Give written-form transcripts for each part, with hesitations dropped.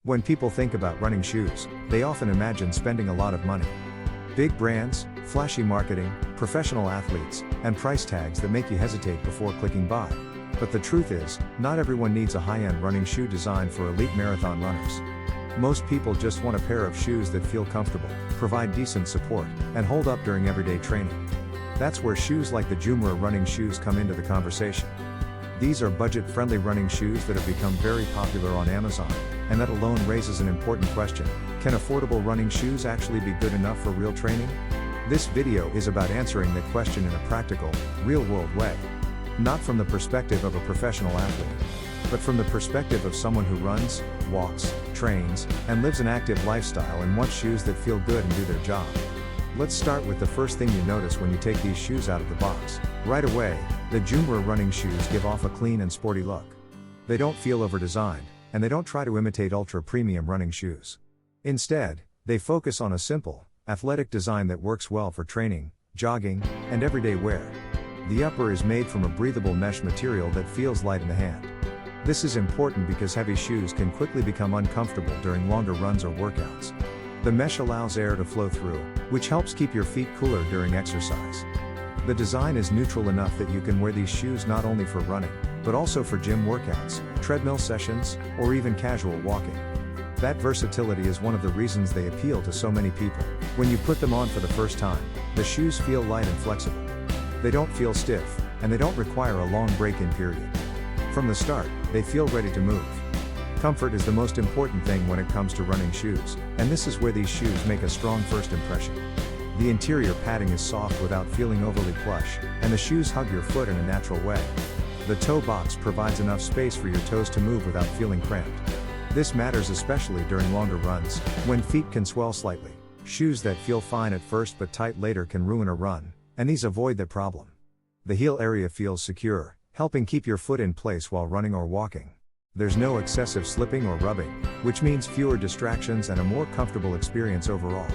When people think about running shoes, they often imagine spending a lot of money. Big brands, flashy marketing, professional athletes, and price tags that make you hesitate before clicking buy. But the truth is, not everyone needs a high-end running shoe designed for elite marathon runners. Most people just want a pair of shoes that feel comfortable, provide decent support, and hold up during everyday training. That's where shoes like the Joomra running shoes come into the conversation. These are budget-friendly running shoes that have become very popular on Amazon, and that alone raises an important question: can affordable running shoes actually be good enough for real training? This video is about answering that question in a practical, real-world way. Not from the perspective of a professional athlete, but from the perspective of someone who runs, walks, trains, and lives an active lifestyle and wants shoes that feel good and do their job. Let's start with the first thing you notice when you take these shoes out of the box. Right away, the Joomra running shoes give off a clean and sporty look. They don't feel over-designed, and they don't try to imitate ultra-premium running shoes. Instead, they focus on a simple, athletic design that works well for training, jogging, and everyday wear. The upper is made from a breathable mesh material that feels light in the hand. This is important because heavy shoes can quickly become uncomfortable during longer runs or workouts. The mesh allows air to flow through, which helps keep your feet cooler during exercise. The design is neutral enough that you can wear these shoes not only for running, but also for gym workouts, treadmill sessions, or even casual walking. That versatility is one of the reasons they appeal to so many people. When you put them on for the first time, the shoes feel light and flexible. They don't feel stiff, and they don't require a long break-in period. From the start, they feel ready to move. Comfort is the most important thing when it comes to running shoes, and this is where these shoes make a strong first impression. The interior padding is soft without feeling overly plush, and the shoes hug your foot in a natural way. The toe box provides enough space for your toes to move without feeling cramped. This matters especially during longer runs, when feet can swell slightly. Shoes that feel fine at first but tight later can ruin a run, and these avoid that problem. The heel area feels secure, helping keep your foot in place while running or walking. There's no excessive slipping or rubbing, which means fewer distractions and a more comfortable experience overall.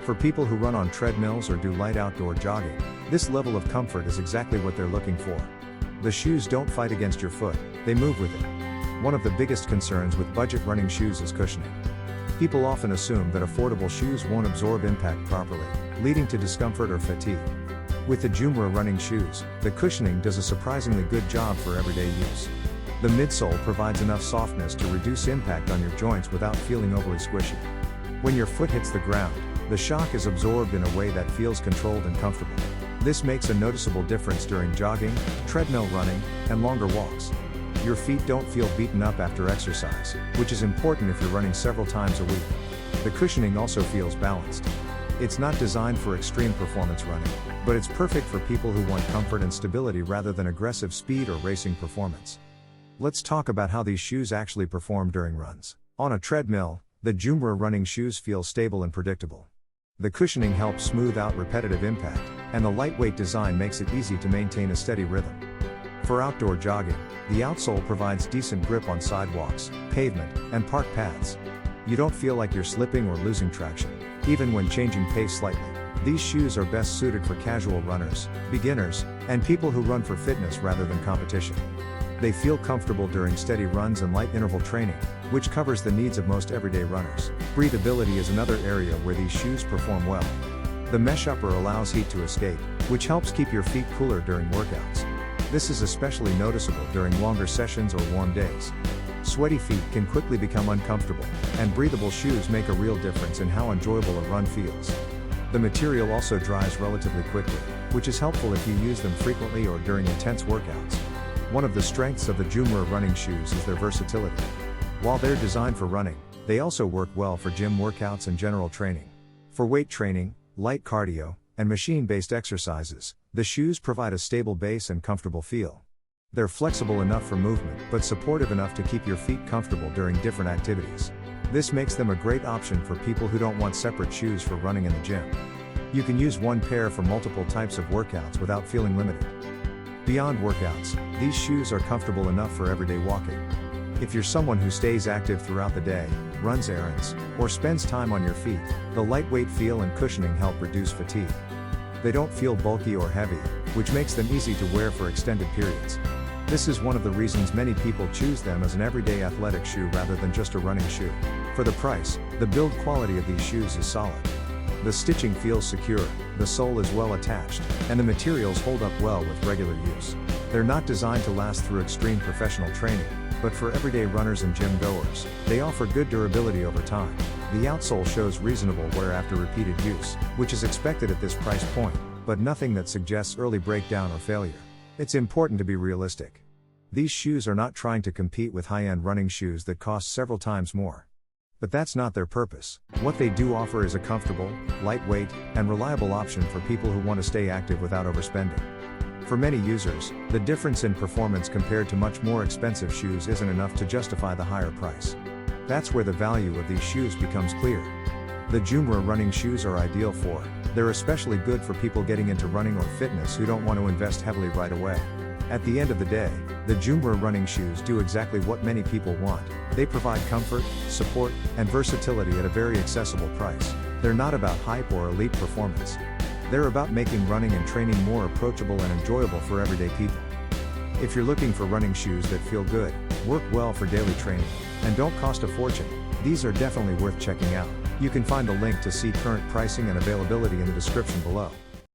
For people who run on treadmills or do light outdoor jogging, this level of comfort is exactly what they're looking for. The shoes don't fight against your foot, they move with it. One of the biggest concerns with budget running shoes is cushioning. People often assume that affordable shoes won't absorb impact properly, leading to discomfort or fatigue. With the Joomra running shoes, the cushioning does a surprisingly good job for everyday use. The midsole provides enough softness to reduce impact on your joints without feeling overly squishy. When your foot hits the ground, the shock is absorbed in a way that feels controlled and comfortable. This makes a noticeable difference during jogging, treadmill running, and longer walks. Your feet don't feel beaten up after exercise, which is important if you're running several times a week. The cushioning also feels balanced. It's not designed for extreme performance running, but it's perfect for people who want comfort and stability rather than aggressive speed or racing performance. Let's talk about how these shoes actually perform during runs. On a treadmill, the Joomra running shoes feel stable and predictable. The cushioning helps smooth out repetitive impact, and the lightweight design makes it easy to maintain a steady rhythm. For outdoor jogging, the outsole provides decent grip on sidewalks, pavement, and park paths. You don't feel like you're slipping or losing traction, even when changing pace slightly. These shoes are best suited for casual runners, beginners, and people who run for fitness rather than competition. They feel comfortable during steady runs and light interval training, which covers the needs of most everyday runners. Breathability is another area where these shoes perform well. The mesh upper allows heat to escape, which helps keep your feet cooler during workouts. This is especially noticeable during longer sessions or warm days. Sweaty feet can quickly become uncomfortable, and breathable shoes make a real difference in how enjoyable a run feels. The material also dries relatively quickly, which is helpful if you use them frequently or during intense workouts. One of the strengths of the Joomra running shoes is their versatility. While they're designed for running, they also work well for gym workouts and general training. For weight training, light cardio, and machine-based exercises, the shoes provide a stable base and comfortable feel. They're flexible enough for movement, but supportive enough to keep your feet comfortable during different activities. This makes them a great option for people who don't want separate shoes for running in the gym. You can use one pair for multiple types of workouts without feeling limited. Beyond workouts, these shoes are comfortable enough for everyday walking. If you're someone who stays active throughout the day, runs errands, or spends time on your feet, the lightweight feel and cushioning help reduce fatigue. They don't feel bulky or heavy, which makes them easy to wear for extended periods. This is one of the reasons many people choose them as an everyday athletic shoe rather than just a running shoe. For the price, the build quality of these shoes is solid. The stitching feels secure, the sole is well attached, and the materials hold up well with regular use. They're not designed to last through extreme professional training, but for everyday runners and gym goers, they offer good durability over time. The outsole shows reasonable wear after repeated use, which is expected at this price point, but nothing that suggests early breakdown or failure. It's important to be realistic. These shoes are not trying to compete with high-end running shoes that cost several times more. But that's not their purpose. What they do offer is a comfortable, lightweight, and reliable option for people who want to stay active without overspending. For many users, the difference in performance compared to much more expensive shoes isn't enough to justify the higher price. That's where the value of these shoes becomes clear. The Joomra running shoes are ideal for. They're especially good for people getting into running or fitness who don't want to invest heavily right away. At the end of the day, the Joomra running shoes do exactly what many people want. They provide comfort, support, and versatility at a very accessible price. They're not about hype or elite performance. They're about making running and training more approachable and enjoyable for everyday people. If you're looking for running shoes that feel good, work well for daily training, and don't cost a fortune, these are definitely worth checking out. You can find a link to see current pricing and availability in the description below.